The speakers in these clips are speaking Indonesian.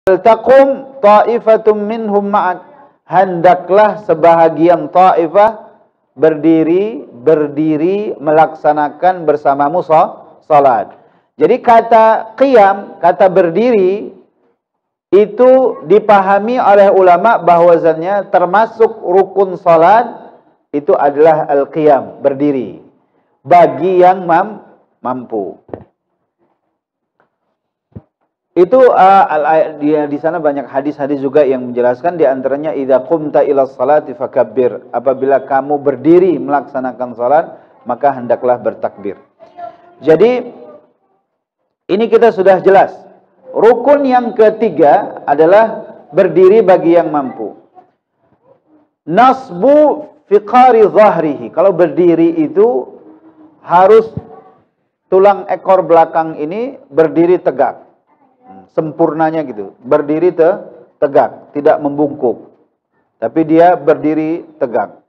Taqum ta'ifatum minhum ma'ak. Hendaklah sebahagian ta'ifah berdiri melaksanakan bersamamu salat. Jadi kata qiyam, kata berdiri itu dipahami oleh ulama bahwasanya termasuk rukun salat itu adalah al-qiyam, berdiri bagi yang mampu. Itu di sana banyak hadis-hadis juga yang menjelaskan, di antaranya idza qumta ila sholati fakabbir. Apabila kamu berdiri melaksanakan salat, maka hendaklah bertakbir. Jadi ini kita sudah jelas. Rukun yang ketiga adalah berdiri bagi yang mampu. Nasbu fiqari zahrihi. Kalau berdiri itu harus tulang ekor belakang ini berdiri tegak. Sempurnanya gitu, berdiri tegak, tidak membungkuk, tapi dia berdiri tegak.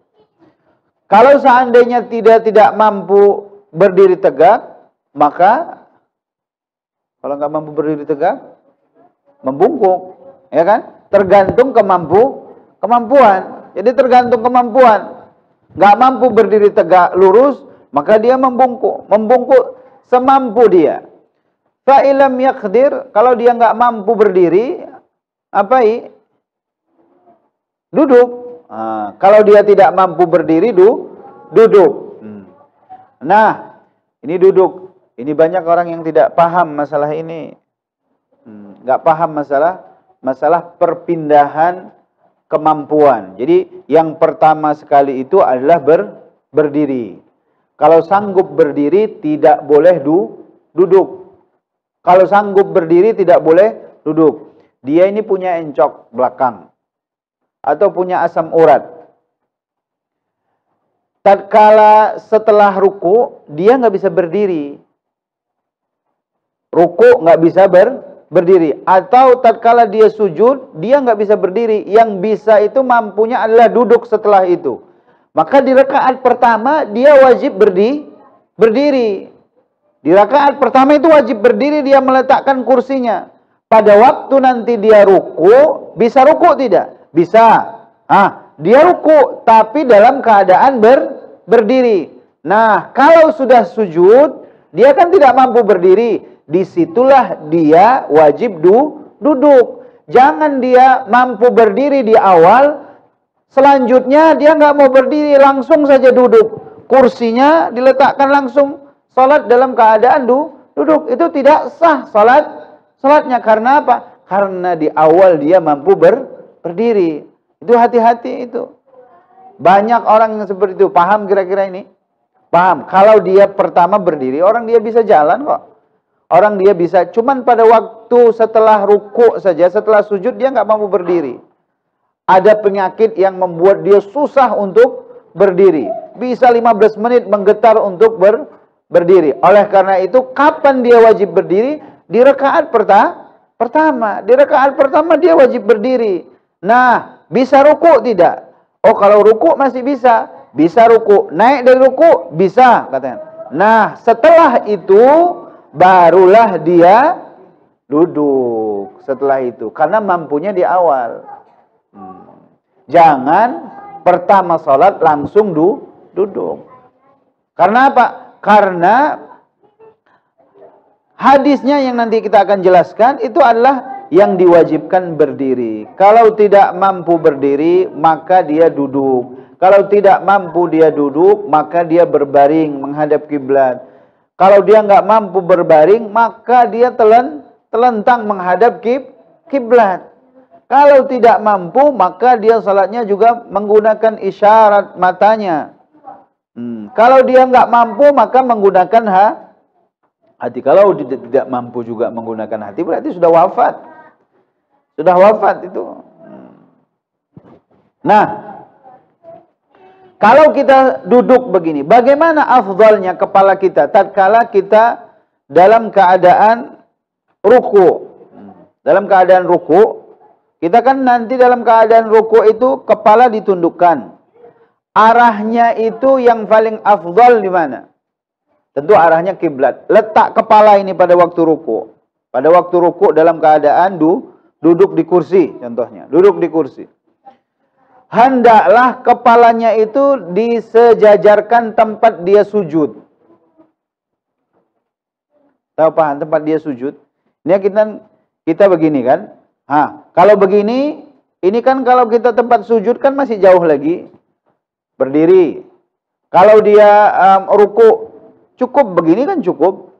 Kalau seandainya tidak mampu berdiri tegak, maka kalau nggak mampu berdiri tegak, membungkuk, ya kan? Tergantung kemampuan. Jadi tergantung kemampuan. Nggak mampu berdiri tegak lurus, maka dia membungkuk semampu dia. Fa'ilam yaqdir, kalau dia nggak mampu berdiri, duduk. Kalau dia tidak mampu berdiri, duduk. Nah, ini duduk. Ini banyak orang yang tidak paham masalah ini. Nggak paham masalah perpindahan kemampuan. Jadi yang pertama sekali itu adalah berdiri. Kalau sanggup berdiri, tidak boleh duduk. Kalau sanggup berdiri tidak boleh duduk. Dia ini punya encok belakang atau punya asam urat. Tatkala setelah ruku, dia nggak bisa berdiri. Ruku nggak bisa berdiri. Atau tatkala dia sujud, dia nggak bisa berdiri. Yang bisa itu mampunya adalah duduk setelah itu. Maka di rakaat pertama dia wajib berdiri. Di rakaat pertama itu wajib berdiri, dia meletakkan kursinya. Pada waktu nanti dia ruku, bisa ruku tidak? Bisa. Dia ruku, tapi dalam keadaan berdiri. Nah, kalau sudah sujud, dia kan tidak mampu berdiri. Disitulah dia wajib duduk. Jangan dia mampu berdiri di awal, selanjutnya dia nggak mau berdiri, langsung saja duduk. Kursinya diletakkan langsung. Salat dalam keadaan duduk, itu tidak sah salatnya. Karena apa? Karena di awal dia mampu berdiri. Itu hati-hati itu. Banyak orang yang seperti itu. Paham kira-kira ini? Paham. Kalau dia pertama berdiri, orang dia bisa jalan kok. Orang dia bisa, cuman pada waktu setelah ruku saja, setelah sujud dia nggak mampu berdiri. Ada penyakit yang membuat dia susah untuk berdiri. Bisa 15 menit menggetar untuk berdiri. Oleh karena itu, kapan dia wajib berdiri? Di rakaat pertama. Di rakaat pertama dia wajib berdiri. Nah, bisa ruku tidak? Oh, kalau ruku masih bisa. Bisa ruku. Naik dari ruku? Bisa, katanya. Nah, setelah itu, barulah dia duduk. Setelah itu. Karena mampunya di awal. Jangan pertama sholat langsung duduk. Karena apa? Karena hadisnya yang nanti kita akan jelaskan itu adalah yang diwajibkan berdiri. Kalau tidak mampu berdiri, maka dia duduk. Kalau tidak mampu dia duduk, maka dia berbaring menghadap kiblat. Kalau dia nggak mampu berbaring, maka dia telentang menghadap kiblat. Kalau tidak mampu, maka dia salatnya juga menggunakan isyarat matanya. Kalau dia nggak mampu, maka menggunakan hati. Kalau tidak mampu juga menggunakan hati, berarti sudah wafat. Sudah wafat itu. Nah, kalau kita duduk begini, bagaimana afdalnya kepala kita tatkala kita dalam keadaan ruku? Dalam keadaan ruku, kita kan nanti dalam keadaan ruku itu kepala ditundukkan. Arahnya itu yang paling afdal di mana? Tentu arahnya kiblat. Letak kepala ini pada waktu ruku. Pada waktu ruku dalam keadaan duduk di kursi contohnya, duduk di kursi. Hendaklah kepalanya itu disejajarkan tempat dia sujud. Tahu paham tempat dia sujud? Ini kita begini kan? Kalau begini, ini kan kalau kita tempat sujud kan masih jauh lagi. Berdiri. Kalau dia ruku, cukup begini kan cukup.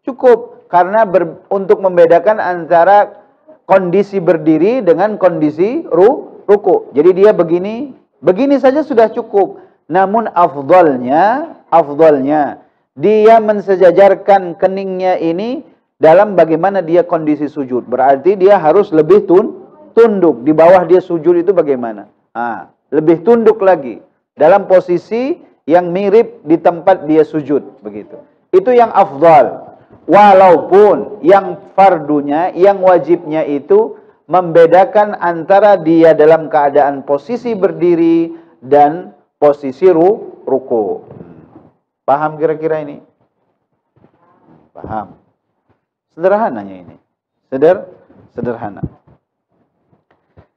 Cukup. Karena untuk membedakan antara kondisi berdiri dengan kondisi ruku. Jadi dia begini saja sudah cukup. Namun afdalnya dia mensejajarkan keningnya ini dalam bagaimana dia kondisi sujud. Berarti dia harus lebih tunduk. Di bawah dia sujud itu bagaimana? Lebih tunduk lagi. Dalam posisi yang mirip di tempat dia sujud. Begitu. Itu yang afdal. Walaupun yang fardunya, yang wajibnya itu membedakan antara dia dalam keadaan posisi berdiri dan posisi ruku. Paham kira-kira ini? Paham. Sederhananya ini. Sederhana.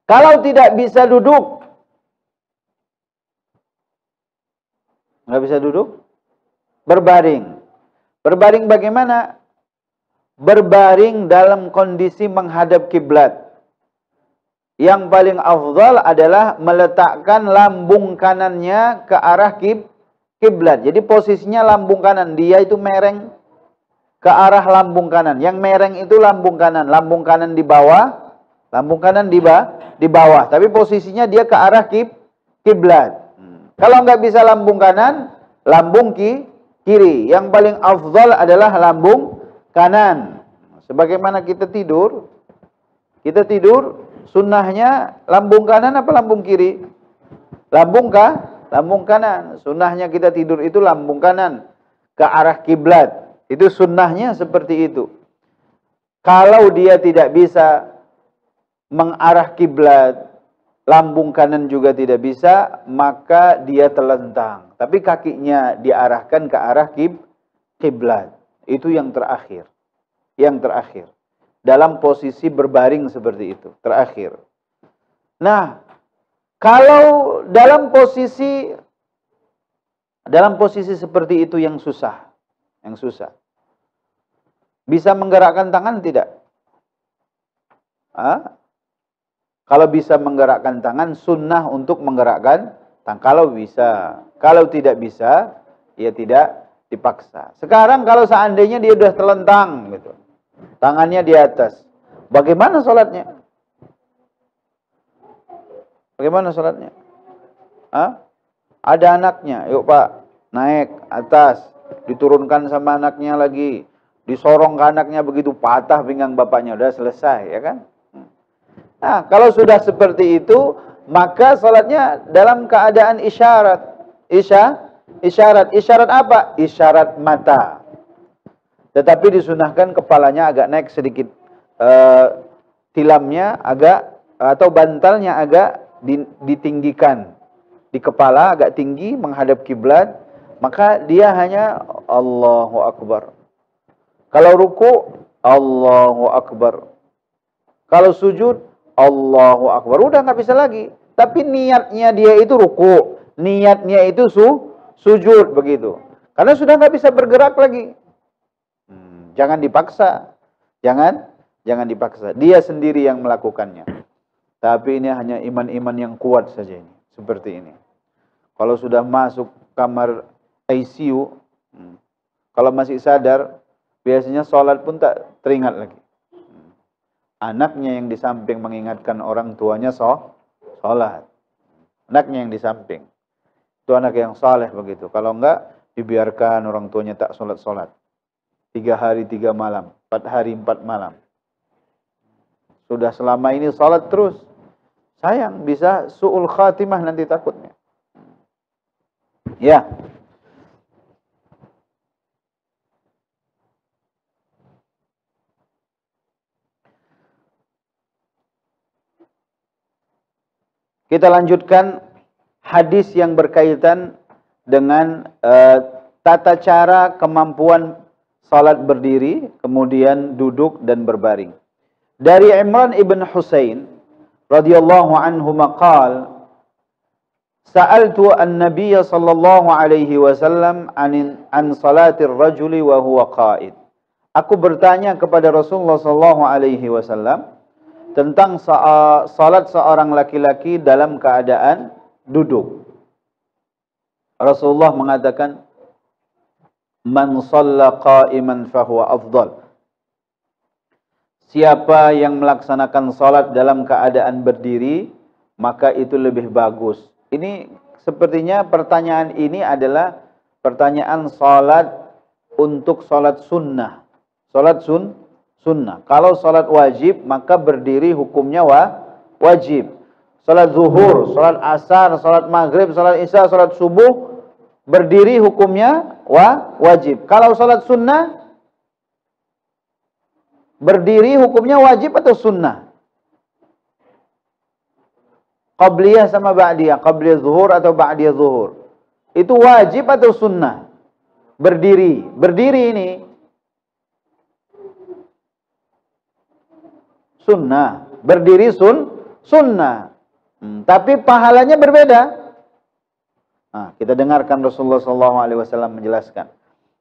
Kalau tidak bisa duduk, nggak bisa duduk, berbaring. Berbaring bagaimana? Berbaring dalam kondisi menghadap kiblat. Yang paling afdal adalah meletakkan lambung kanannya ke arah kiblat. Jadi posisinya lambung kanan, dia itu mereng ke arah lambung kanan. Yang mereng itu lambung kanan di bawah, lambung kanan di bawah. Tapi posisinya dia ke arah kiblat. Kalau nggak bisa lambung kanan, lambung kiri. Yang paling afdal adalah lambung kanan. Sebagaimana kita tidur sunnahnya lambung kanan apa lambung kiri? Lambung kanan. Sunnahnya kita tidur itu lambung kanan ke arah kiblat. Itu sunnahnya seperti itu. Kalau dia tidak bisa mengarah kiblat, lambung kanan juga tidak bisa, maka dia telentang. Tapi kakinya diarahkan ke arah kiblat. Itu yang terakhir. Dalam posisi berbaring seperti itu. Terakhir. Nah, kalau dalam posisi seperti itu yang susah. Bisa menggerakkan tangan tidak? Kalau bisa menggerakkan tangan, sunnah untuk menggerakkan tangan. Kalau bisa. Kalau tidak bisa, ya tidak dipaksa. Sekarang kalau seandainya dia sudah telentang, gitu, tangannya di atas, bagaimana sholatnya? Ada anaknya, yuk Pak, naik atas. Diturunkan sama anaknya lagi, disorong ke anaknya, begitu patah pinggang bapaknya, udah selesai, ya kan? Nah, kalau sudah seperti itu, maka salatnya dalam keadaan isyarat. Isyarat apa? Isyarat mata. Tetapi disunahkan kepalanya agak naik sedikit, tilamnya agak atau bantalnya agak ditinggikan. Di kepala agak tinggi menghadap kiblat. Maka dia hanya Allahu Akbar. Kalau ruku, Allahu Akbar. Kalau sujud, Allahu Akbar. Udah nggak bisa lagi. Tapi niatnya dia itu ruku. Niatnya itu sujud begitu. Karena sudah nggak bisa bergerak lagi. Jangan dipaksa. Jangan dipaksa. Dia sendiri yang melakukannya. Tapi ini hanya iman-iman yang kuat saja ini. Seperti ini. Kalau sudah masuk kamar ICU, kalau masih sadar, biasanya sholat pun tak teringat lagi. Anaknya yang di samping mengingatkan orang tuanya sholat. Anaknya yang di samping. Itu anak yang saleh begitu. Kalau enggak, dibiarkan orang tuanya tak sholat-sholat. 3 hari 3 malam, 4 hari 4 malam. Sudah selama ini sholat terus. Sayang, bisa su'ul khatimah nanti takutnya. Ya. Kita lanjutkan hadis yang berkaitan dengan tata cara kemampuan salat berdiri, kemudian duduk dan berbaring. Dari Imran ibn Husain radhiyallahu anhu maqal, sa'altu an-nabiy sallallahu alaihi wasallam an salatir rajuli wa huwa qa'id. Aku bertanya kepada Rasulullah sallallahu alaihi wasallam tentang salat seorang laki-laki dalam keadaan duduk. Rasulullah mengatakan, man shalla qa'iman fahuwa afdal. Siapa yang melaksanakan salat dalam keadaan berdiri, maka itu lebih bagus. Ini sepertinya pertanyaan ini adalah pertanyaan salat untuk salat sunnah. Salat sunnah. Kalau salat wajib, maka berdiri hukumnya wajib. Salat zuhur, salat asar, salat maghrib, salat isya, salat subuh, berdiri hukumnya wajib. Kalau salat sunnah, berdiri hukumnya wajib atau sunnah? Qabliyah sama ba'diyah, qabliyah zuhur atau ba'diyah zuhur. Itu wajib atau sunnah? Berdiri. Berdiri ini sunnah. Berdiri sunnah. Tapi pahalanya berbeda. Nah, kita dengarkan Rasulullah SAW menjelaskan.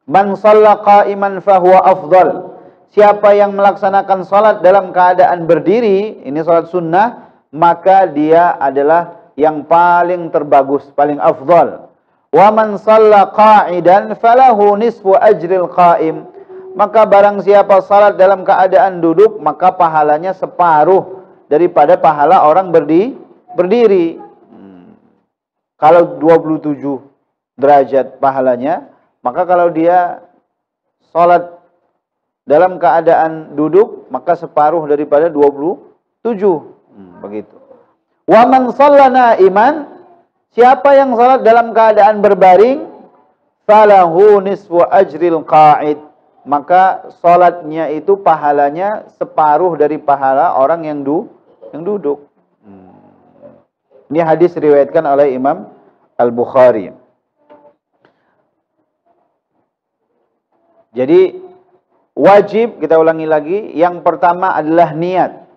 Man shalla qa'iman fahuwa afdal. Siapa yang melaksanakan salat dalam keadaan berdiri, ini salat sunnah, maka dia adalah yang paling terbagus, paling afdal. Wa man shalla qa'idan falahu nisfu ajril qa'im. Maka barang siapa salat dalam keadaan duduk, maka pahalanya separuh daripada pahala orang berdiri. Kalau 27 derajat pahalanya, maka kalau dia salat dalam keadaan duduk, maka separuh daripada 27. Begitu. Wa man shalla na'iman, siapa yang salat dalam keadaan berbaring, falahu nisfu ajril qa'id. Maka salatnya itu pahalanya separuh dari pahala orang yang duduk. Ini hadis diriwayatkan oleh Imam Al-Bukhari. Jadi wajib, kita ulangi lagi, yang pertama adalah niat.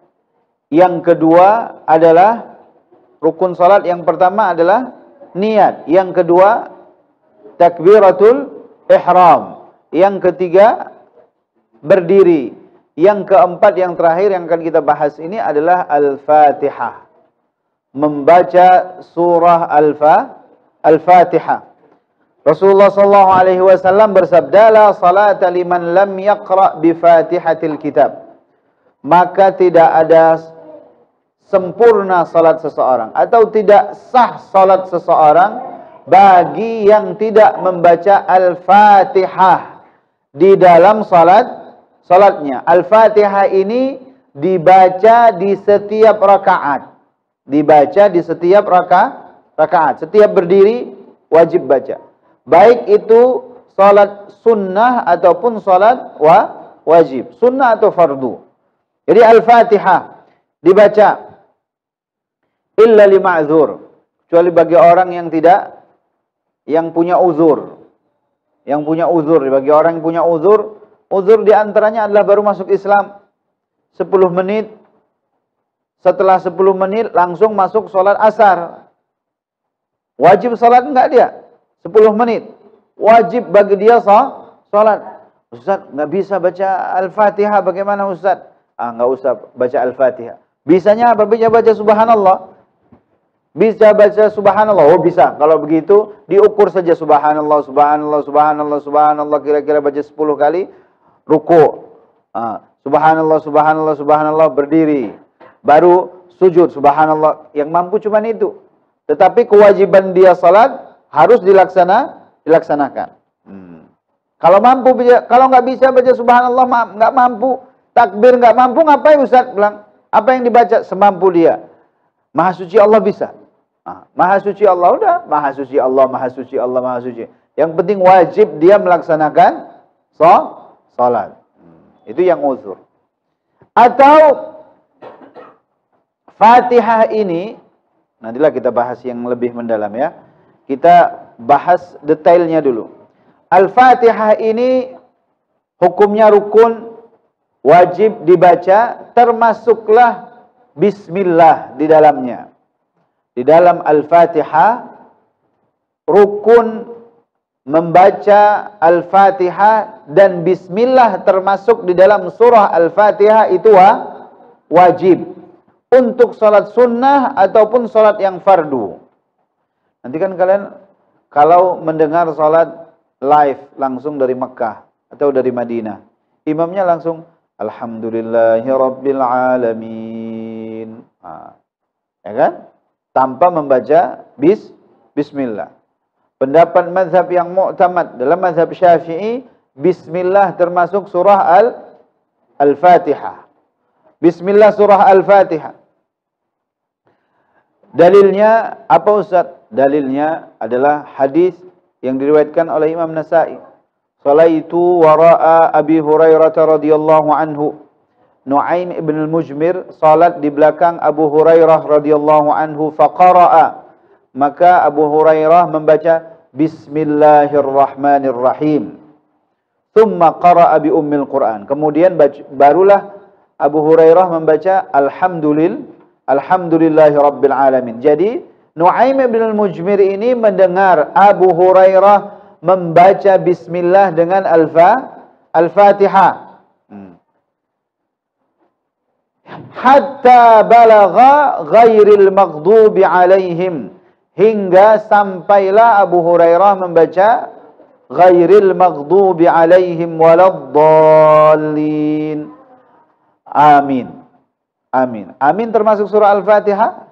Yang kedua adalah rukun salat, yang pertama adalah niat. Yang kedua takbiratul ihram. Yang ketiga berdiri. Yang keempat, yang terakhir yang akan kita bahas ini adalah Al-Fatihah. Membaca surah Al-Fatihah. Rasulullah SAW bersabda, la salata liman lam yaqra' bi Fatihatil kitab. Maka tidak ada sempurna salat seseorang, atau tidak sah salat seseorang bagi yang tidak membaca Al-Fatihah di dalam salatnya. Al-Fatihah ini dibaca di setiap rakaat. Dibaca di setiap rakaat. Setiap berdiri wajib baca. Baik itu salat sunnah ataupun salat wajib. Sunnah atau fardu. Jadi Al-Fatihah dibaca illa li ma'zur. Kecuali bagi orang yang punya uzur. Yang punya uzur. Bagi orang yang punya uzur, uzur diantaranya adalah baru masuk Islam 10 menit. Setelah 10 menit langsung masuk sholat asar. Wajib sholat enggak dia? 10 menit. Wajib bagi dia sholat. Ustaz, enggak bisa baca Al-Fatihah, bagaimana Ustaz? Enggak usah baca Al-Fatihah. Bisanya apa? Bisa baca subhanallah. Bisa baca subhanallah. Oh bisa. Kalau begitu diukur saja subhanallah, subhanallah, subhanallah, subhanallah. Kira-kira baca 10 kali. Ruku. Subhanallah, subhanallah, subhanallah. Berdiri. Baru sujud. Subhanallah. Yang mampu cuma itu. Tetapi kewajiban dia salat harus dilaksanakan. Kalau mampu, kalau nggak bisa baca subhanallah, nggak mampu. Takbir nggak mampu, ngapain Ustaz? Bilang, apa yang dibaca? Semampu dia. Maha suci Allah bisa. Maha suci Allah, udah. Maha suci Allah, maha suci Allah, maha suci. Yang penting wajib dia melaksanakan salat. Itu yang uzur. Atau Fatihah ini, nantilah kita bahas yang lebih mendalam ya. Kita bahas detailnya dulu. Al-Fatihah ini hukumnya rukun, wajib dibaca, termasuklah bismillah di dalamnya. Di dalam Al-Fatihah, rukun membaca Al-Fatihah dan bismillah termasuk di dalam surah Al-Fatihah itu wajib. Untuk salat sunnah ataupun salat yang fardu. Nanti kan kalian kalau mendengar salat live langsung dari Mekah atau dari Madinah, imamnya langsung Alhamdulillahirabbil alamin. Ya kan? Tanpa membaca bismillah. Pendapat mazhab yang mu'tamad dalam mazhab Syafi'i, bismillah termasuk surah Al-Fatihah. Bismillah surah Al-Fatihah. Dalilnya apa Ustaz? Dalilnya adalah hadis yang diriwayatkan oleh Imam Nasa'i. Salaitu wara'a Abi Hurairah radhiyallahu anhu. Nuaim ibn al-Mujmir salat di belakang Abu Hurairah radhiyallahu anhu, faqara'a. Maka Abu Hurairah membaca Bismillahirrahmanirrahim. Thumma qara'a bi ummil Qur'an. Kemudian barulah Abu Hurairah membaca Alhamdulillahi Rabbil Alamin. Jadi Nuaim bin al-Mujmir ini mendengar Abu Hurairah membaca bismillah dengan Al-Fatihah. Hatta balagha ghairil maghdubi alaihim. Hingga sampailah Abu Hurairah membaca ghairil maghdubi alaihim waladdallin. Amin. Amin. Amin termasuk surah Al-Fatihah?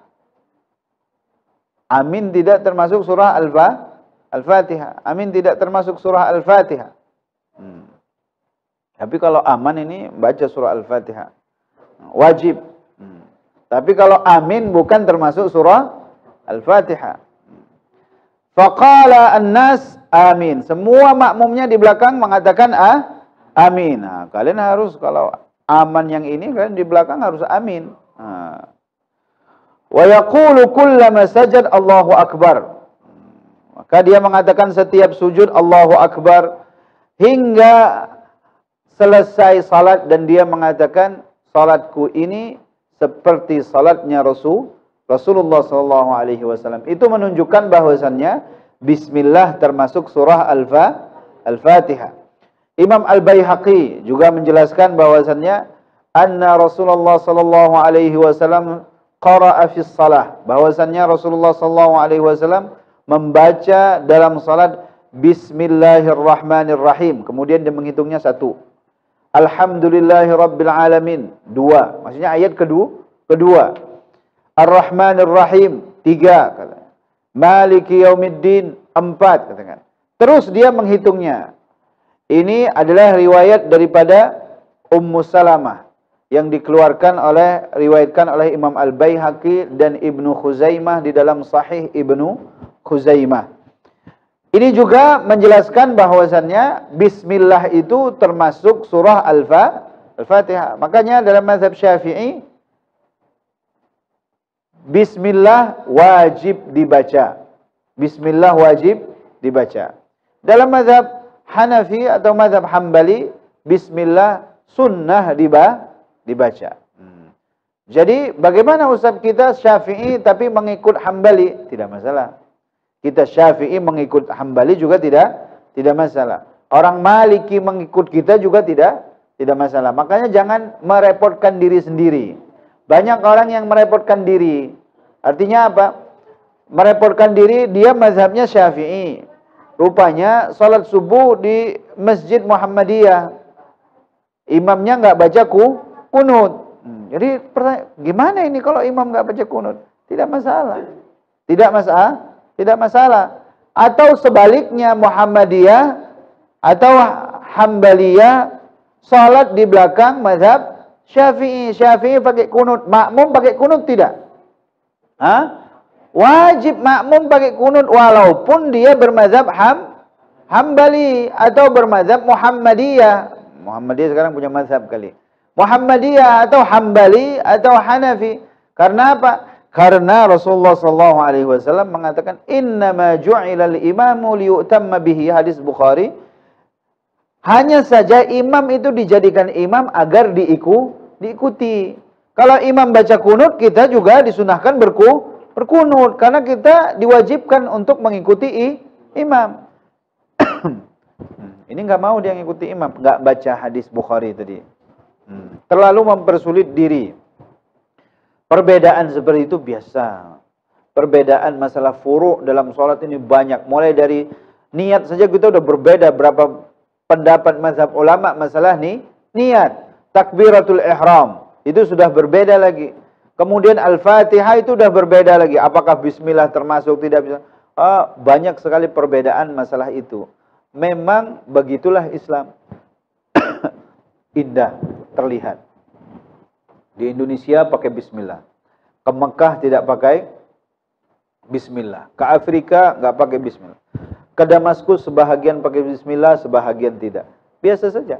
Amin tidak termasuk surah Al-Fatihah. Amin tidak termasuk surah Al-Fatihah. Tapi kalau aman ini baca surah Al-Fatihah. Wajib. Tapi kalau amin bukan termasuk surah Al-Fatihah. Faqala an-nas amin. Semua makmumnya di belakang mengatakan amin. Nah, kalian harus kalau aman yang ini kan di belakang harus amin. Wa yaqulu kullama sajad Allahu akbar. Maka dia mengatakan setiap sujud Allahu akbar hingga selesai salat, dan dia mengatakan salatku ini seperti salatnya Rasulullah sallallahu alaihi wasallam. Itu menunjukkan bahwasannya bismillah termasuk surah Al-Fatihah. Imam Al-Baihaqi juga menjelaskan bahwasannya anna Rasulullah sallallahu alaihi wasallam qara'a fi shalah, bahwasannya Rasulullah sallallahu alaihi wasallam membaca dalam salat Bismillahirrahmanirrahim. Kemudian dia menghitungnya 1. Alhamdulillahirabbil alamin 2. Maksudnya ayat kedua. Ar-Rahmanirrahim 3 kata. Maliki yaumiddin 4 katakan. Terus dia menghitungnya. Ini adalah riwayat daripada Ummu Salamah yang dikeluarkan riwayatkan oleh Imam Al-Baihaqi dan Ibnu Khuzaimah di dalam Sahih Ibnu Khuzaimah. Ini juga menjelaskan bahwasannya bismillah itu termasuk surah Al-Fatihah. Makanya dalam mazhab Syafi'i bismillah wajib dibaca. Bismillah wajib dibaca. Dalam mazhab Hanafi atau mazhab Hambali, bismillah sunnah dibaca. Jadi bagaimana Ustaz kita Syafi'i tapi mengikut Hambali? Tidak masalah. Kita Syafi'i mengikut Hambali juga tidak masalah. Orang Maliki mengikut kita juga tidak masalah. Makanya jangan merepotkan diri sendiri. Banyak orang yang merepotkan diri. Artinya apa? Merepotkan diri, dia mazhabnya Syafi'i. Rupanya salat subuh di Masjid Muhammadiyah, imamnya nggak baca kunut. Jadi gimana ini kalau imam nggak baca kunut? Tidak masalah. Tidak masalah. Atau sebaliknya Muhammadiyah atau Hambaliyah salat di belakang mazhab Syafi'i. Syafi'i pakai kunut, makmum pakai kunut tidak? Wajib makmum pakai kunut walaupun dia bermazhab Hambali atau bermazhab Muhammadiyah. Muhammadiyah sekarang punya mazhab kali. Muhammadiyah atau Hambali atau Hanafi. Karena apa? Karena Rasulullah sallallahu alaihi wasallam mengatakan innama ju'ilal imamu liyutamma bihi, hadis Bukhari. Hanya saja imam itu dijadikan imam agar diikuti. Kalau imam baca kunut, kita juga disunahkan berkunut. Karena kita diwajibkan untuk mengikuti imam. Ini nggak mau dia ngikuti imam, nggak baca hadis Bukhari tadi. Terlalu mempersulit diri. Perbedaan seperti itu biasa. Perbedaan masalah furu' dalam sholat ini banyak. Mulai dari niat saja kita udah berbeda berapa pendapat mazhab ulama masalah niat. Takbiratul ihram itu sudah berbeda lagi. Kemudian Al-Fatihah itu sudah berbeda lagi. Apakah bismillah termasuk tidak bisa? Banyak sekali perbedaan masalah itu. Memang begitulah Islam. Indah terlihat. Di Indonesia pakai bismillah. Ke Mekah tidak pakai bismillah. Ke Afrika nggak pakai bismillah. Ke Damaskus sebahagian pakai bismillah, sebahagian tidak. Biasa saja.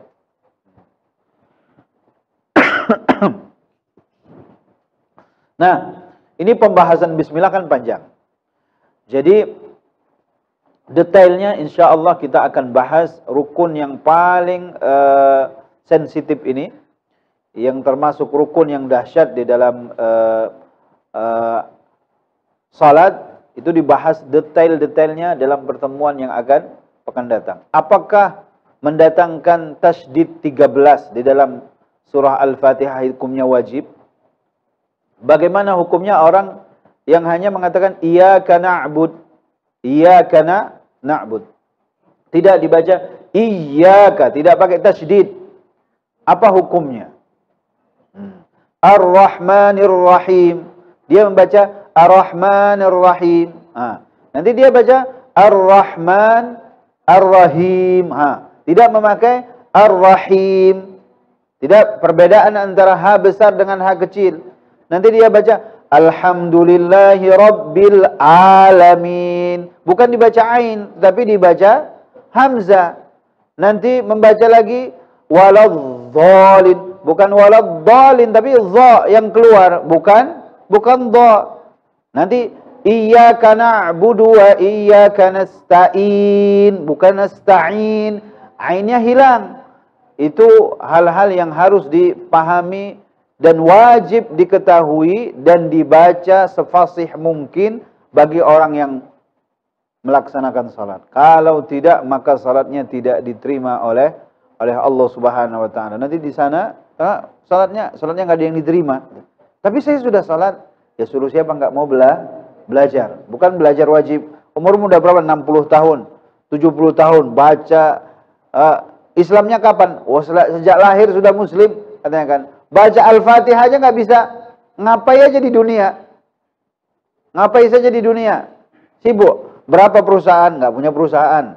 Nah, ini pembahasan bismillah kan panjang. Jadi detailnya insya Allah kita akan bahas rukun yang paling sensitif ini, yang termasuk rukun yang dahsyat di dalam salat, itu dibahas detail-detailnya dalam pertemuan yang akan datang. Apakah mendatangkan tasydid 13 di dalam surah Al-Fatihah hukumnya wajib? Bagaimana hukumnya orang yang hanya mengatakan iyyaka na'bud, iyyaka na'bud, tidak dibaca iyyaka, tidak pakai tasydid? Apa hukumnya? Ar-Rahmanir Rahim, dia membaca Ar-Rahmanir Rahim. Nanti dia baca Ar-Rahman Ar-Rahim. Tidak memakai Ar-Rahim. Tidak, perbedaan antara H besar dengan H kecil. Nanti dia baca Alhamdulillahi Rabbil Alamin. Bukan dibaca Ain, tapi dibaca Hamzah. Nanti membaca lagi Waladhdallin. Bukan Waladhdallin, tapi Dha yang keluar. Bukan Dha. Nanti Iyyaka na'budu wa iyyaka nasta'in. Bukan nasta'in. Ainnya hilang. Itu hal-hal yang harus dipahami dan wajib diketahui dan dibaca sefasih mungkin bagi orang yang melaksanakan salat. Kalau tidak, maka salatnya tidak diterima oleh Allah Subhanahu wa taala. Nanti di sana salatnya enggak ada yang diterima. Tapi saya sudah salat, ya suruh siapa enggak mau belajar. Bukan belajar wajib. Umurmu udah berapa? 60 tahun, 70 tahun, baca Islamnya kapan? Sejak lahir sudah muslim, katanya kan. Baca Al-Fatihah aja nggak bisa. Ngapain aja di dunia? Ngapain saja di dunia? Sibuk. Berapa perusahaan? Nggak punya perusahaan.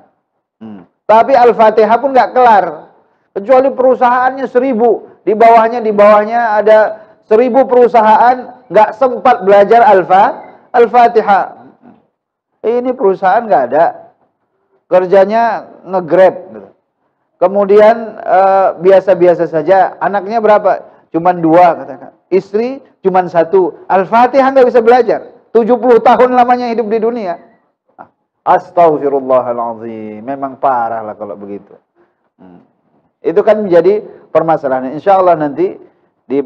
Tapi Al-Fatihah pun nggak kelar. Kecuali perusahaannya 1000. Di bawahnya ada 1000 perusahaan. Nggak sempat belajar Al-Fatihah. Ini perusahaan nggak ada. Kerjanya nge-grab. Kemudian biasa-biasa saja. Anaknya berapa? Cuman 2 katakan. Istri cuman 1. Al-Fatihah nggak bisa belajar. 70 tahun lamanya hidup di dunia. Astaghfirullahaladzim. Memang parah lah kalau begitu. Itu kan menjadi permasalahan. Insya Allah nanti di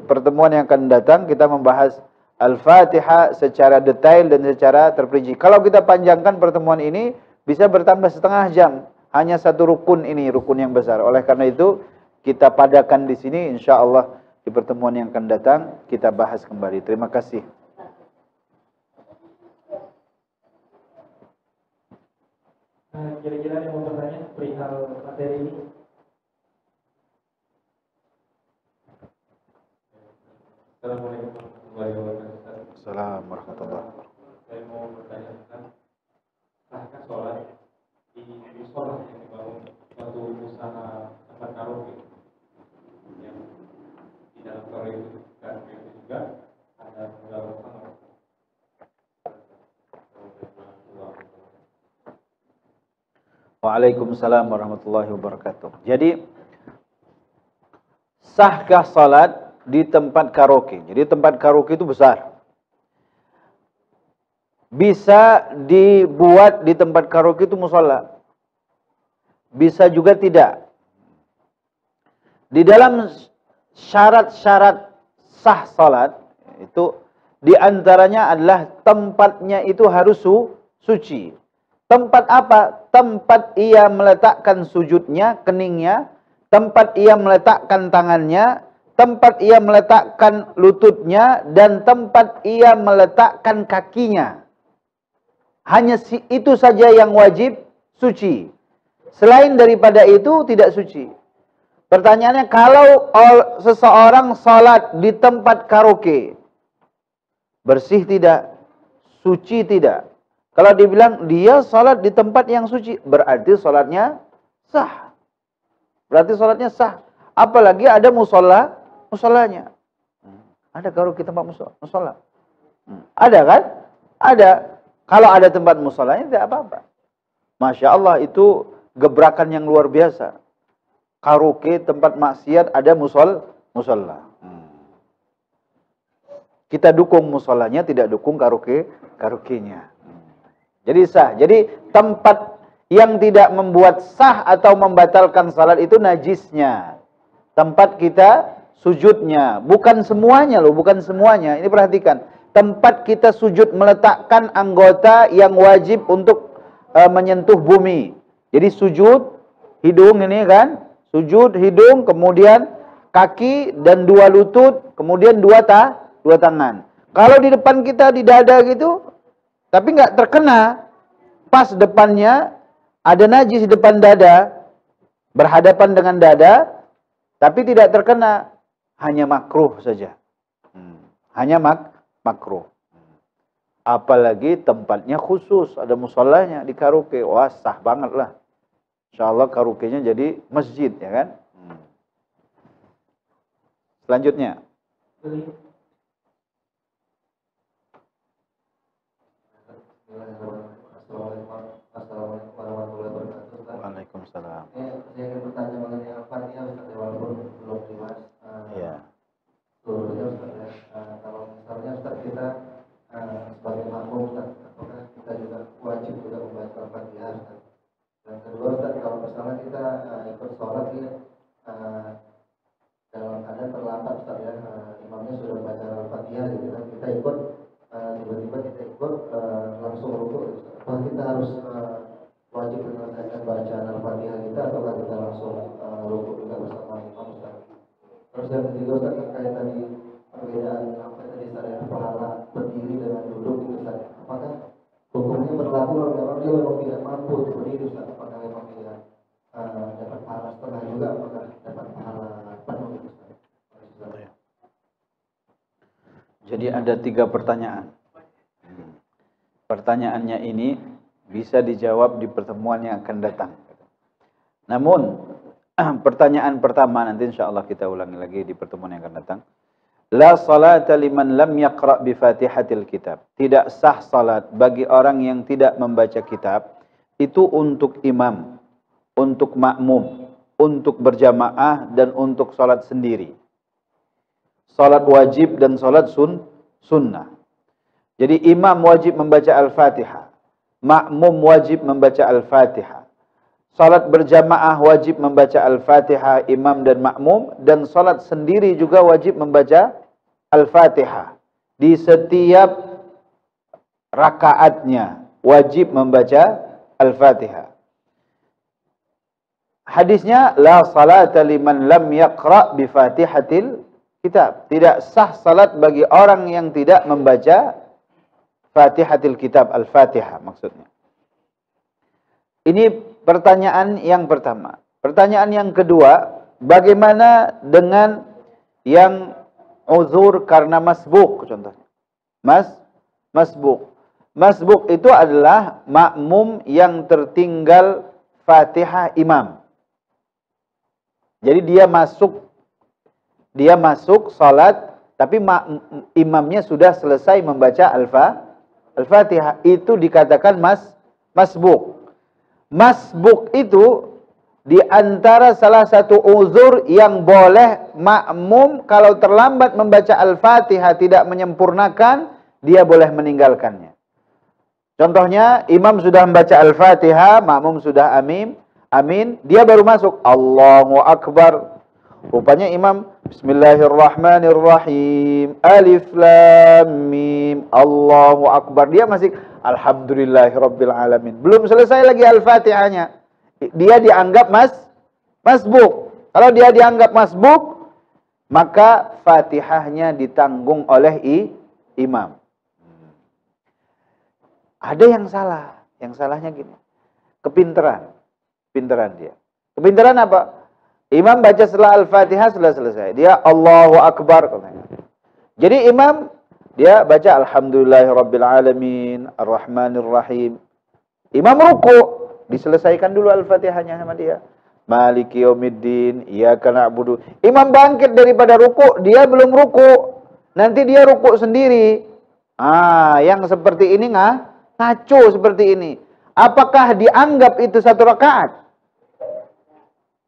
pertemuan yang akan datang kita membahas Al-Fatihah secara detail dan secara terperinci. Kalau kita panjangkan pertemuan ini bisa bertambah setengah jam. Hanya satu rukun ini, rukun yang besar. Oleh karena itu kita padakan di sini, insya Allah di pertemuan yang akan datang kita bahas kembali. Terima kasih. Kira-kira yang mau bertanya perihal materi ini. Assalamualaikum warahmatullahi wabarakatuh. Assalamualaikum warahmatullahi wabarakatuh. Saya mau bertanya tentang sahkah sholat di sholat yang dibangun suatu usaha tempat karaoke yang di dalam karaoke itu juga ada penggalan sama. Waalaikumsalam warahmatullahi wabarakatuh. Jadi sahkah salat di tempat karaoke? Jadi tempat karaoke itu besar. Bisa dibuat di tempat karaoke itu musholla. Bisa juga tidak. Di dalam syarat-syarat sah salat itu diantaranya adalah tempatnya itu harus suci. Tempat apa? Tempat ia meletakkan sujudnya, keningnya, tempat ia meletakkan tangannya, tempat ia meletakkan lututnya, dan tempat ia meletakkan kakinya. Hanya itu saja yang wajib suci. Selain daripada itu tidak suci. Pertanyaannya, kalau seseorang salat di tempat karaoke, bersih tidak? Suci tidak? Kalau dibilang dia salat di tempat yang suci, berarti salatnya sah. Berarti salatnya sah. Apalagi ada musolanya. Ada karaoke tempat musola? Ada kan? Ada. Kalau ada tempat musolanya tidak apa-apa. Masya Allah, itu gebrakan yang luar biasa. Karaoke, tempat maksiat, ada musola. Kita dukung musolanya, tidak dukung karaoke-nya. Jadi sah. Jadi tempat yang tidak membuat sah atau membatalkan salat itu najisnya. Tempat kita sujudnya. Bukan semuanya loh, bukan semuanya. Ini perhatikan. Tempat kita sujud meletakkan anggota yang wajib untuk menyentuh bumi. Jadi sujud, hidung ini kan. Sujud, hidung, kemudian kaki dan dua lutut, kemudian dua tangan. Kalau di depan kita di dada gitu, tapi nggak terkena, pas depannya ada najis di depan dada, berhadapan dengan dada, tapi tidak terkena, hanya makruh saja. Hanya makruh. Apalagi tempatnya khusus, ada musolanya di karaoke, wah sah banget lah. Insya Allah karaoke-nya jadi masjid, ya kan? Selanjutnya. Assalamualaikum warahmatullahi wabarakatuh. Waalaikumsalam. Saya ingin bertanya mengenai Al-Fatihah, Ustaz, walaupun belum dibahas. Iya. Seluruhnya, Ustaz, ya. Kalau misalnya Ustaz kita sebagai makmum, Ustaz, apakah kita juga wajib juga membaca Al-Fatihah, Ustaz? Dan kedua, Ustaz, kalau misalnya kita ikut sholat ya, dalam keadaan terlambat, Ustaz, ya, imamnya sudah baca Al-Fatihah gitu kan, kita ikut, tiba-tiba kita ikut langsung rukuk, apakah kita harus wajib menyelesaikan bacaan Al-Fatihah kita atau kita langsung rukuk juga bersama imam, Ustaz? Terus yang ketiga, Ustaz, terkait tadi perbedaan apa tadi, Ustaz, ya, pahala berdiri dengan duduk itu, Ustaz, apakah hukumnya berlaku kalau memang dia memang tidak mampu untuk berdiri, Ustaz? Apakah memang dia dapat pahala setengah juga, apakah dapat pahala penuh, Ustaz? Jadi ada 3 pertanyaan. Pertanyaannya ini bisa dijawab di pertemuan yang akan datang. Namun, pertanyaan pertama nanti insya Allah kita ulangi lagi di pertemuan yang akan datang. La salata liman lam yaqra' bi fatihatil kitab. Tidak sah salat bagi orang yang tidak membaca kitab. Itu untuk imam, untuk makmum, untuk berjamaah, dan untuk salat sendiri. Salat wajib dan salat sunnah. Jadi imam wajib membaca Al-Fatihah, makmum wajib membaca Al-Fatihah. Salat berjamaah wajib membaca Al-Fatihah, imam dan makmum, dan salat sendiri juga wajib membaca Al-Fatihah. Di setiap rakaatnya wajib membaca Al-Fatihah. Hadisnya la salata liman lam yaqra' bi fatihatil kitab. Tidak sah salat bagi orang yang tidak membaca Fatihatil Kitab, Al-Fatihah maksudnya. Ini pertanyaan yang pertama. Pertanyaan yang kedua, bagaimana dengan yang uzur karena masbuk contohnya? Masbuk. Masbuk itu adalah makmum yang tertinggal Fatihah imam. Jadi dia masuk salat tapi imamnya sudah selesai membaca Al-Fatihah, itu dikatakan masbuk. Masbuk itu di antara salah satu uzur yang boleh makmum kalau terlambat membaca Al-Fatihah tidak menyempurnakan, dia boleh meninggalkannya. Contohnya, imam sudah membaca Al-Fatihah, makmum sudah amin, dia baru masuk Allahu Akbar. Rupanya imam Bismillahirrahmanirrahim, Alif Lam Mim, Allahu Akbar. Dia masih Alhamdulillahirabbil alamin. Belum selesai lagi Al-Fatihahnya. Dia dianggap masbuk. Kalau dia dianggap masbuk, maka Fatihahnya ditanggung oleh imam. Ada yang salah. Yang salahnya gini. Kepintaran dia. Kepintaran apa? Imam baca setelah Al-Fatihah sudah selesai. Dia Allahu Akbar. Jadi imam dia baca Alhamdulillahirabbil alamin, Ar-Rahmanir-Rahim. Imam ruku, diselesaikan dulu Al-Fatihahnya sama dia. Maliki yaumiddin, iyyaka na'budu. Imam bangkit daripada ruku, dia belum ruku. Nanti dia ruku sendiri. Yang seperti ini ngaco seperti ini. Apakah dianggap itu satu rakaat?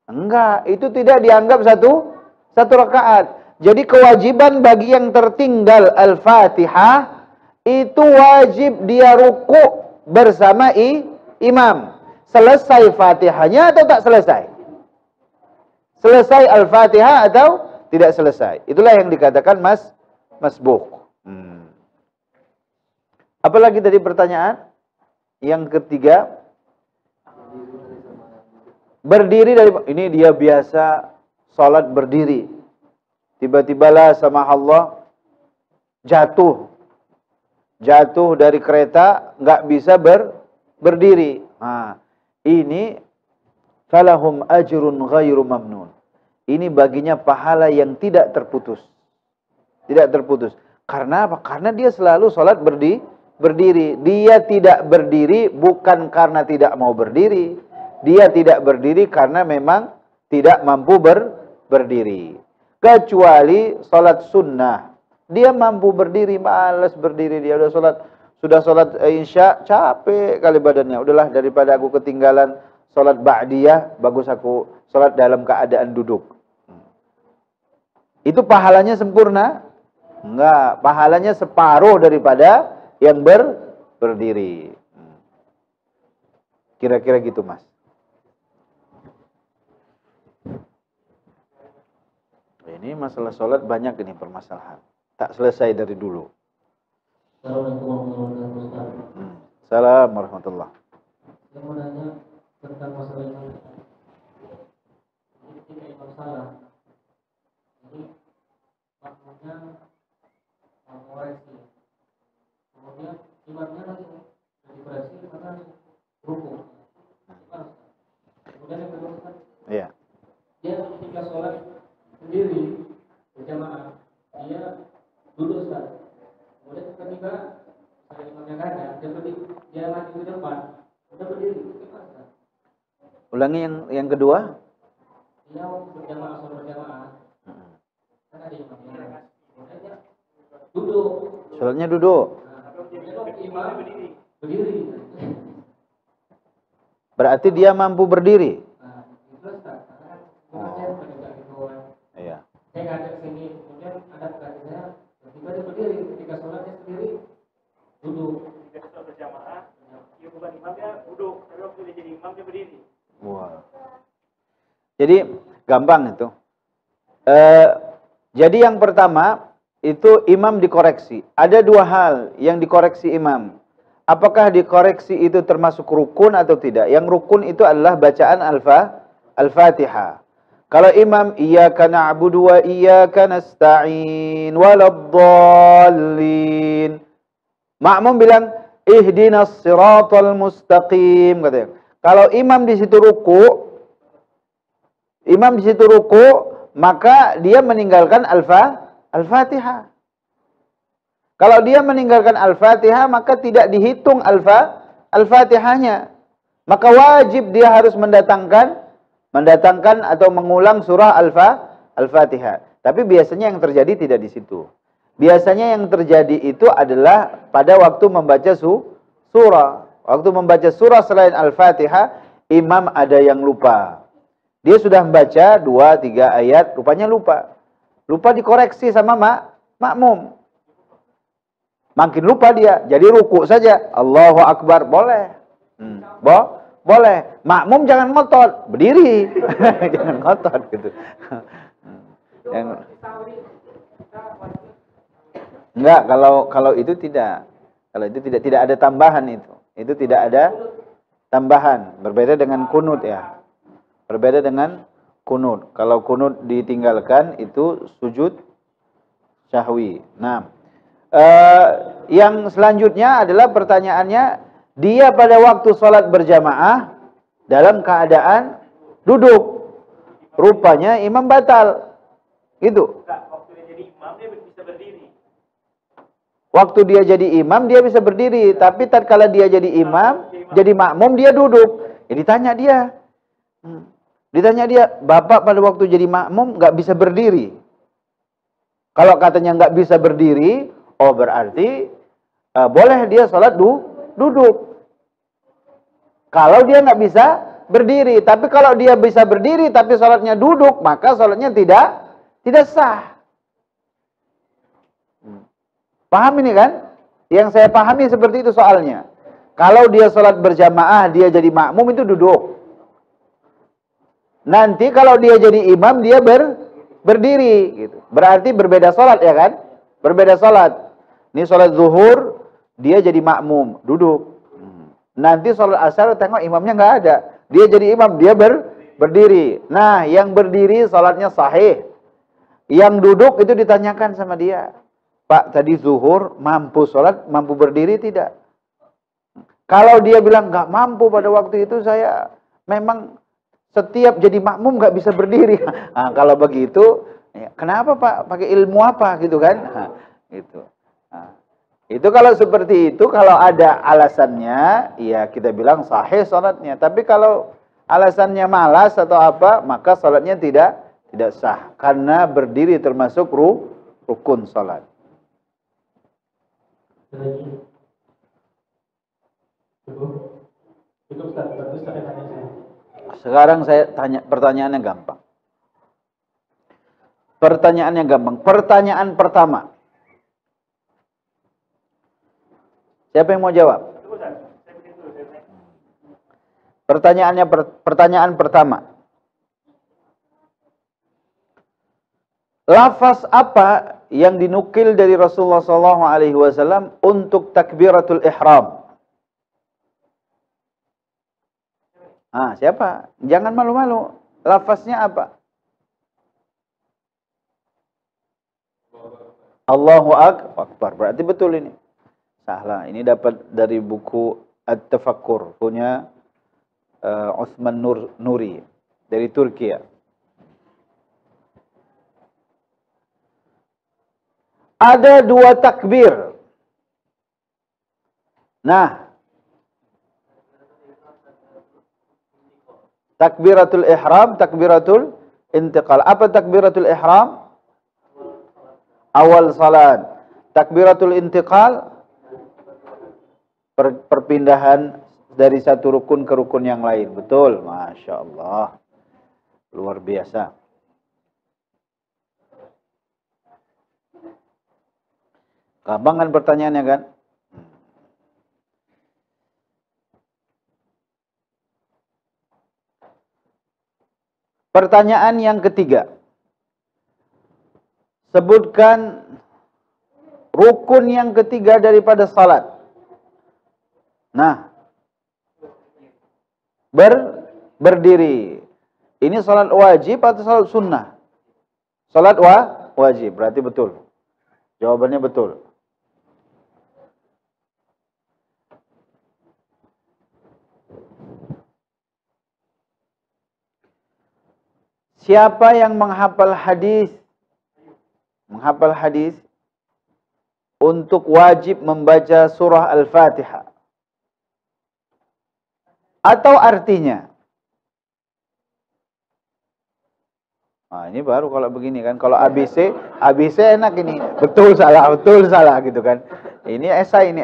Enggak, itu tidak dianggap satu rakaat. Jadi kewajiban bagi yang tertinggal Al-Fatihah itu wajib dia ruku bersama imam. Selesai Fatihahnya atau tak selesai? Selesai Al-Fatihah atau tidak selesai? Itulah yang dikatakan masbuk. Apalagi tadi pertanyaan? Yang ketiga, berdiri dari ini dia biasa salat berdiri. Tiba-tibalah sama Allah jatuh dari kereta, nggak bisa berdiri. Ini falahum ajrun ghairu mamnun. Ini baginya pahala yang tidak terputus. Tidak terputus. Karena apa? Karena dia selalu salat berdiri. Dia tidak berdiri bukan karena tidak mau berdiri. Dia tidak berdiri karena memang tidak mampu berdiri. Kecuali salat sunnah. Dia mampu berdiri, malas berdiri. Dia sudah salat isya, capek kali badannya. Udahlah, daripada aku ketinggalan salat ba'diyah, bagus aku salat dalam keadaan duduk. Itu pahalanya sempurna? Enggak, pahalanya separuh daripada yang berdiri. Kira-kira gitu, Mas. Ini masalah sholat banyak ini permasalahan. Tak selesai dari dulu. Assalamualaikum warahmatullahi wabarakatuh. Assalamualaikum warahmatullahi. Saya mau nanya tentang masalah ini. Jadi ketika imam salah, jadi makmumnya mengoreksi. Kemudian imamnya langsung dikoreksi, maka langsung ruku. Kemudian yang kedua, Iya. dia ketika sholat sendiri berjamaah, dia duduk Ustaz. Kemudian ketika saya imamnya nggak ada, dia maju ke depan, udah berdiri. Gimana? Ulangi yang kedua. Dia berjamaah, sholat berjamaah. Kan ada imamnya. Kemudian dia duduk. Sholatnya duduk. Imam berdiri. Berarti dia mampu berdiri. Itu Ustaz. Karena Iya. saya nggak ada kesini, kemudian ada pelatih saya, tiba dia berdiri ketika sholatnya sendiri duduk. Ketika sholat berjamaah, ya bukan imamnya duduk, tapi waktu dia jadi imam dia berdiri. Wah. Jadi gampang itu. Jadi yang pertama itu imam dikoreksi. Ada dua hal yang dikoreksi imam. Apakah dikoreksi itu termasuk rukun atau tidak? Yang rukun itu adalah bacaan Al-Fatihah. Kalau imam iyyaka na'budu wa iyyaka nasta'in waladdallin. Makmum bilang ihdinas siratal mustaqim katanya. Kalau imam di situ ruku, maka dia meninggalkan Al-Fatihah. Kalau dia meninggalkan Al-Fatihah, maka tidak dihitung Al-Fatihahnya. Maka wajib dia harus mendatangkan atau mengulang surah Al-Fatihah. Tapi biasanya yang terjadi tidak di situ. Biasanya yang terjadi itu adalah pada waktu membaca surah. Waktu membaca surah selain Al-Fatihah, imam ada yang lupa. Dia sudah membaca 2-3 ayat, rupanya lupa. Lupa dikoreksi sama makmum. Makin lupa dia, jadi ruku saja. Allahu Akbar, boleh. Boleh. Makmum jangan ngotot, berdiri. Jangan ngotot gitu. Enggak, kalau itu tidak. Kalau itu tidak ada tambahan itu. Itu tidak ada tambahan. Berbeda dengan kunut ya. Berbeda dengan kunut. Kalau kunut ditinggalkan itu sujud syahwi. Nah, yang selanjutnya adalah pertanyaannya, dia pada waktu sholat berjamaah dalam keadaan duduk. Rupanya imam batal. Gitu. Waktu dia jadi imam, dia bisa berdiri. Tapi tatkala dia jadi imam, jadi makmum, dia duduk. Ya ditanya dia. Bapak pada waktu jadi makmum nggak bisa berdiri. Kalau katanya nggak bisa berdiri, oh berarti boleh dia sholat duduk. Kalau dia nggak bisa berdiri. Tapi kalau dia bisa berdiri, tapi sholatnya duduk, maka sholatnya tidak sah. Paham ini kan? Yang saya pahami seperti itu soalnya. Kalau dia sholat berjamaah, dia jadi makmum itu duduk. Nanti kalau dia jadi imam, dia berdiri. Gitu. Berarti berbeda sholat ya kan? Berbeda sholat. Ini sholat zuhur, dia jadi makmum, duduk. Nanti sholat asar, tengok imamnya nggak ada. Dia jadi imam, dia berdiri. Nah, yang berdiri sholatnya sahih. Yang duduk itu ditanyakan sama dia. Pak, tadi zuhur mampu sholat, mampu berdiri tidak? Kalau dia bilang nggak mampu pada waktu itu, saya memang setiap jadi makmum nggak bisa berdiri. Nah, kalau begitu, ya, kenapa Pak? Pakai ilmu apa gitu kan? Nah, gitu. Nah, itu kalau seperti itu, kalau ada alasannya, ya kita bilang sahih sholatnya. Tapi kalau alasannya malas atau apa, maka sholatnya tidak sah. Karena berdiri termasuk rukun sholat. Sekarang saya tanya pertanyaannya gampang. Pertanyaan pertama. Siapa yang mau jawab? Pertanyaan pertama. Lafaz apa yang dinukil dari Rasulullah SAW untuk takbiratul ihram? Siapa? Jangan malu-malu. Lafaznya apa? Allahu Akbar. Berarti betul ini. Salah. Ini dapat dari buku At-Tafakkur punya Uthman Nuri dari Turki. Ada dua takbir. Nah, takbiratul ihram, takbiratul intiqal. Apa takbiratul ihram? Awal salat. Takbiratul intiqal, perpindahan dari satu rukun ke rukun yang lain. Betul, Masya Allah. Luar biasa. Gampang kan pertanyaannya kan? Pertanyaan yang ketiga. Sebutkan rukun yang ketiga daripada salat. Nah, berdiri. Ini salat wajib atau salat sunnah? Salat wajib, berarti betul. Jawabannya betul. Siapa yang menghafal hadis untuk wajib membaca surah Al-Fatihah atau artinya? Nah, ini baru kalau begini kan. Kalau ABC enak ini. Betul salah gitu kan. Ini esai.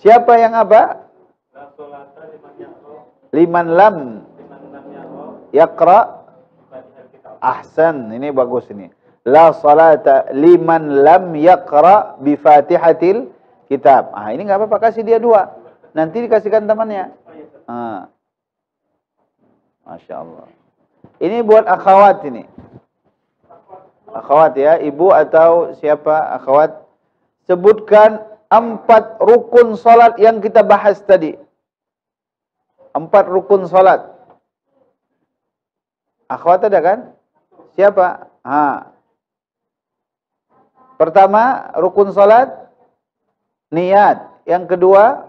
Siapa yang apa? Liman lam yaqra. Ahsan, ini bagus ini. La salata liman lam yaqra bi Fatihatil kitab. Ini enggak apa-apa, kasih dia 2. Nanti dikasihkan temannya. Masya Allah. Ini buat akhwat ini. Akhwat ya, ibu atau siapa akhwat. Sebutkan 4 rukun salat yang kita bahas tadi. 4 rukun salat. Akhwat ada kan? Siapa? Pertama, rukun salat niat. Yang kedua,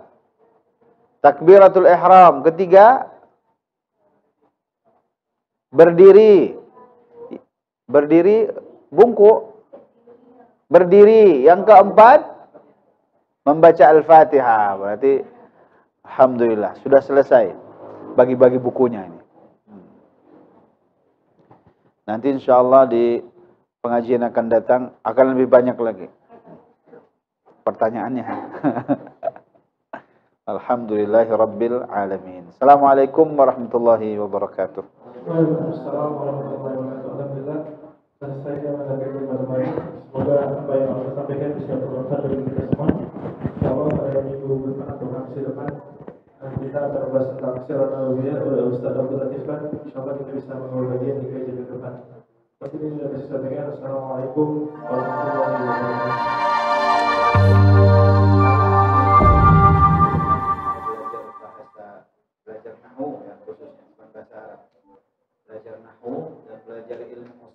takbiratul ihram. Ketiga, berdiri. Berdiri bungkuk. Berdiri. Yang keempat, membaca Al-Fatihah. Berarti alhamdulillah sudah selesai bagi-bagi bukunya ini. Nanti insyaallah di pengajian akan datang akan lebih banyak lagi pertanyaannya. Alhamdulillahirabbil alamin. Assalamualaikum warahmatullahi wabarakatuh. Waalaikumsalam warahmatullahi wabarakatuh. Alhamdulillah selesai dengan kepada baik. Semoga apa yang Allah sampaikan bisa bermanfaat bagi kita semua. Insyaallah pada minggu depan atau minggu depan kita akan membahas tentang Sirah Nabawiyah oleh Ustaz Abdul Latif. Insyaallah kita bisa mengambil bagian di kajian ke depan. Pasti ini sudah bisa sampaikan. Assalamualaikum warahmatullahi wabarakatuh. Belajar nahwu ya, khususnya bukan bahasa Arab. Belajar nahwu dan belajar ilmu